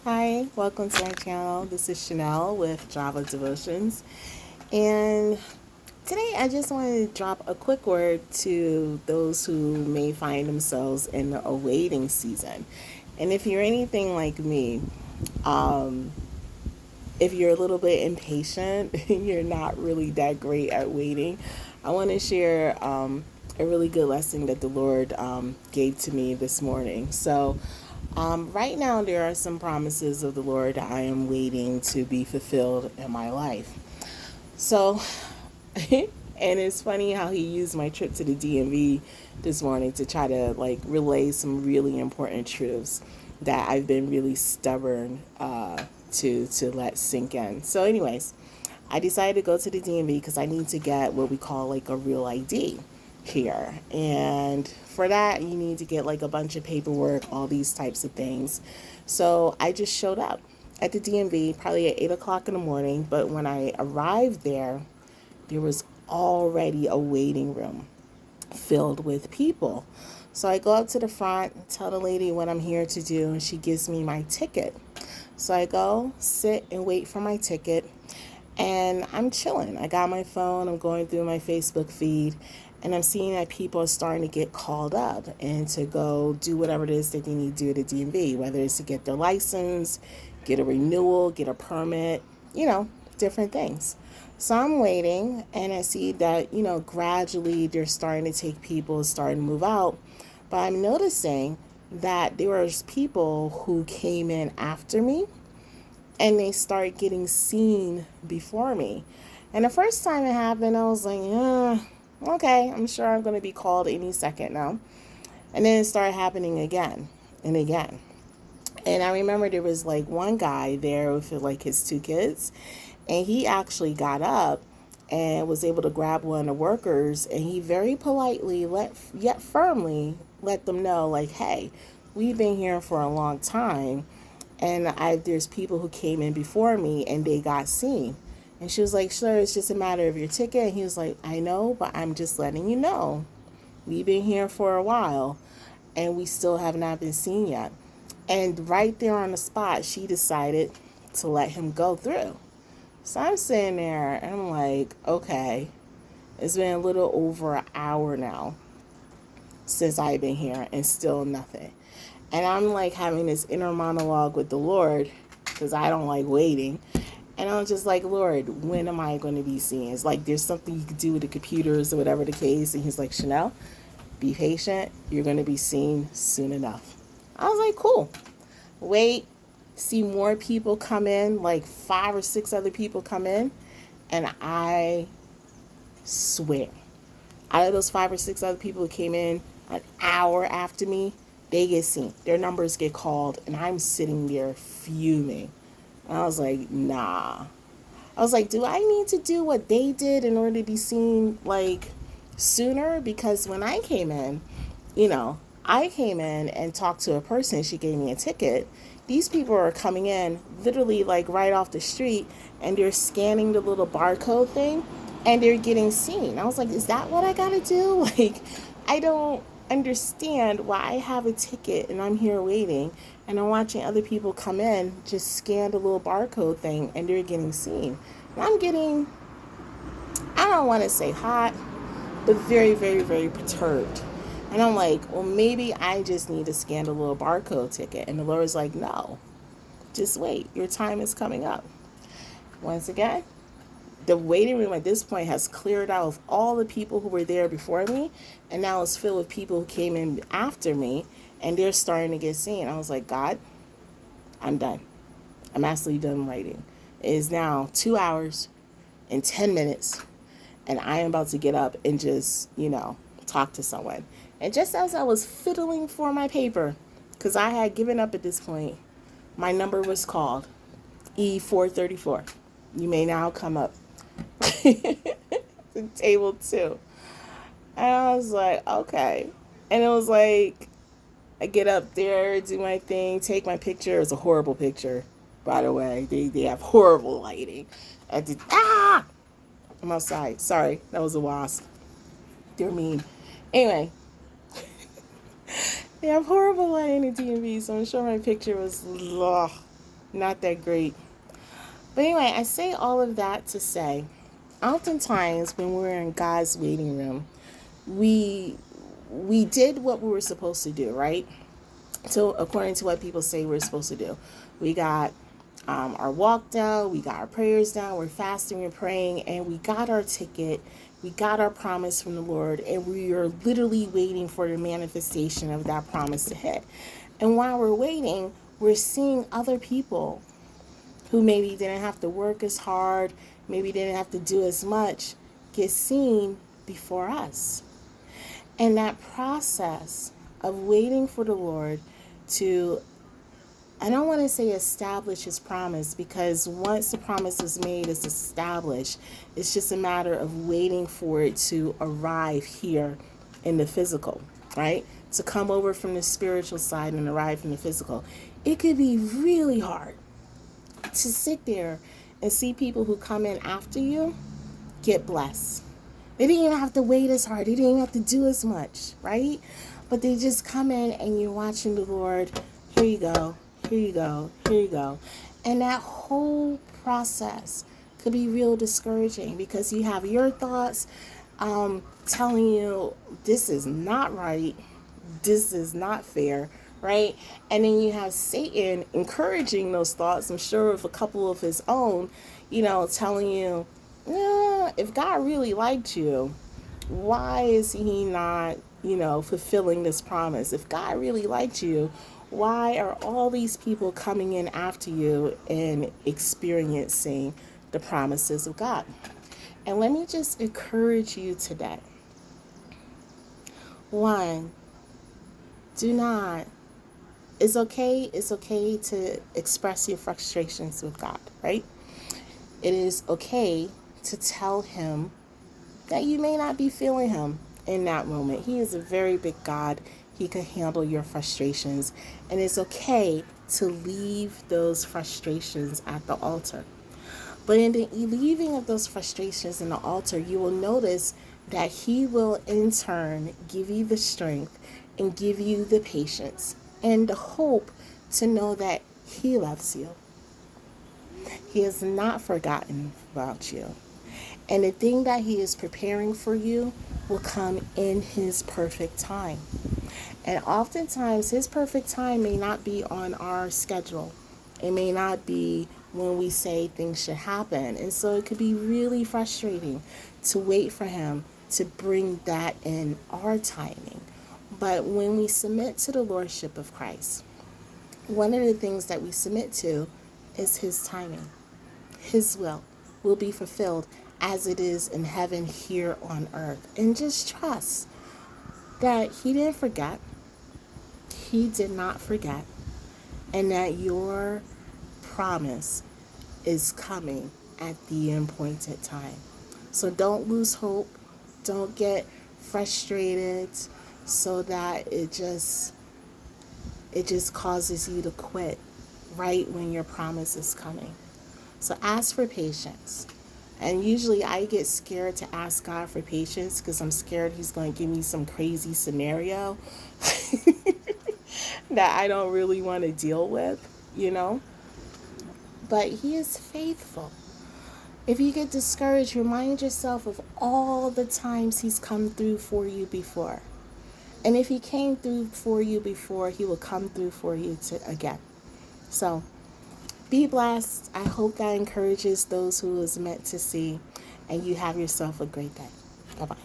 Hi, welcome to my channel. This is Chanel with Java Devotions. And today I just wanted to drop a quick word to those who may find themselves in a waiting season. And if you're anything like me, um, if you're a little bit impatient, you're not really that great at waiting, I want to share a really good lesson that the Lord gave to me this morning. Right now, there are some promises of the Lord I am waiting to be fulfilled in my life. So, and it's funny how he used my trip to the DMV this morning to try to relay some really important truths that I've been really stubborn to let sink in. So, anyways, I decided to go to the DMV because I need to get what we call like a real ID here. And for that, you need to get like a bunch of paperwork, all these types of things. So I just showed up at the DMV probably at 8 o'clock in the morning. But when I arrived there was already a waiting room filled with people. So I go up to the front, tell the lady what I'm here to do, and she gives me my ticket. So I go sit and wait for my ticket, and I'm chilling. I got my phone, I'm going through my Facebook feed, and I'm seeing that people are starting to get called up and to go do whatever it is that they need to do at the DMV, whether it's to get their license, get a renewal, get a permit, different things. So I'm waiting, and I see that, gradually they're starting to take people, starting to move out. But I'm noticing that there was people who came in after me, and they start getting seen before me. And the first time it happened, I was like, okay, I'm sure I'm going to be called any second now. And then it started happening again and again. And I remember there was like one guy there with like his two kids, and he actually got up and was able to grab one of the workers, and he very politely yet firmly let them know, like, hey, we've been here for a long time, and there's people who came in before me and they got seen. And she was like, sure, it's just a matter of your ticket. And he was like, I know, but I'm just letting you know. We've been here for a while and we still have not been seen yet. And right there on the spot, she decided to let him go through. So I'm sitting there and I'm like, okay, it's been a little over an hour now since I've been here and still nothing. And I'm like having this inner monologue with the Lord because I don't like waiting. And I'm just like, Lord, when am I going to be seen? It's like there's something you could do with the computers or whatever the case. And he's like, Chanel, be patient. You're going to be seen soon enough. I was like, cool. Wait, see more people come in, like 5 or 6 other people come in. And I swear, out of those 5 or 6 other people who came in an hour after me, they get seen. Their numbers get called, and I'm sitting there fuming. And I was like, nah. I was like, do I need to do what they did in order to be seen like sooner? Because when I came in, I came in and talked to a person. She gave me a ticket. These people are coming in literally like right off the street, and they're scanning the little barcode thing, and they're getting seen. I was like, is that what I gotta do? Like, I don't understand why I have a ticket and I'm here waiting, and I'm watching other people come in, just scan the little barcode thing, and they're getting seen. And I'm getting, I don't want to say hot, but very, very, very perturbed. And I'm like, well, maybe I just need to scan the little barcode ticket. And the Lord's like, no, just wait. Your time is coming up. Once again, the waiting room at this point has cleared out of all the people who were there before me, and now it's filled with people who came in after me, and they're starting to get seen. I was like, God, I'm done. I'm absolutely done writing. It is now 2 hours and 10 minutes, and I am about to get up and just, talk to someone. And just as I was fiddling for my paper, because I had given up at this point, my number was called, E434. You may now come up to table 2. And I was like, okay. And it was like, I get up there, do my thing, take my picture. It was a horrible picture, by the way. They have horrible lighting. I'm outside. Sorry, that was a wasp. They're mean. Anyway, they have horrible lighting at DMV, so I'm sure my picture was, ugh. not that great. But anyway, I say all of that to say, oftentimes when we're in God's waiting room, we we did what we were supposed to do, right? So according to what people say we're supposed to do, we got our walk down, we got our prayers down, we're fasting, we're praying, and we got our ticket, we got our promise from the Lord, and we are literally waiting for the manifestation of that promise to hit. And while we're waiting, we're seeing other people who maybe didn't have to work as hard, maybe didn't have to do as much, get seen before us. And that process of waiting for the Lord to, I don't want to say establish his promise, because once the promise is made, it's established. It's just a matter of waiting for it to arrive here in the physical, right? To come over from the spiritual side and arrive in the physical. It could be really hard to sit there and see people who come in after you get blessed. They didn't even have to wait as hard. They didn't even have to do as much, right? But they just come in and you're watching the Lord. Here you go. Here you go. Here you go. And that whole process could be real discouraging, because you have your thoughts telling you this is not right. This is not fair, right? And then you have Satan encouraging those thoughts, I'm sure with a couple of his own, telling you, yeah, if God really liked you, why is he not, fulfilling this promise? If God really liked you, why are all these people coming in after you and experiencing the promises of God? And let me just encourage you today. One, do not, it's okay to express your frustrations with God, right? It is okay to tell him that you may not be feeling him in that moment. He is a very big God. He can handle your frustrations. And it's okay to leave those frustrations at the altar. But in the leaving of those frustrations in the altar, you will notice that he will in turn give you the strength and give you the patience and the hope to know that he loves you. He has not forgotten about you. And the thing that he is preparing for you will come in his perfect time. And oftentimes, his perfect time may not be on our schedule. It may not be when we say things should happen. And so it could be really frustrating to wait for him to bring that in our timing. But when we submit to the Lordship of Christ, one of the things that we submit to is his timing. His will be fulfilled as it is in heaven here on earth. And just trust that he didn't forget. He did not forget. And that your promise is coming at the appointed time. So don't lose hope. Don't get frustrated so that it just causes you to quit right when your promise is coming. So ask for patience. And usually I get scared to ask God for patience because I'm scared he's going to give me some crazy scenario that I don't really want to deal with. But he is faithful. If you get discouraged, remind yourself of all the times he's come through for you before. And if he came through for you before, he will come through for you again. So be blessed. I hope that encourages those who is meant to see. And you have yourself a great day. Bye-bye.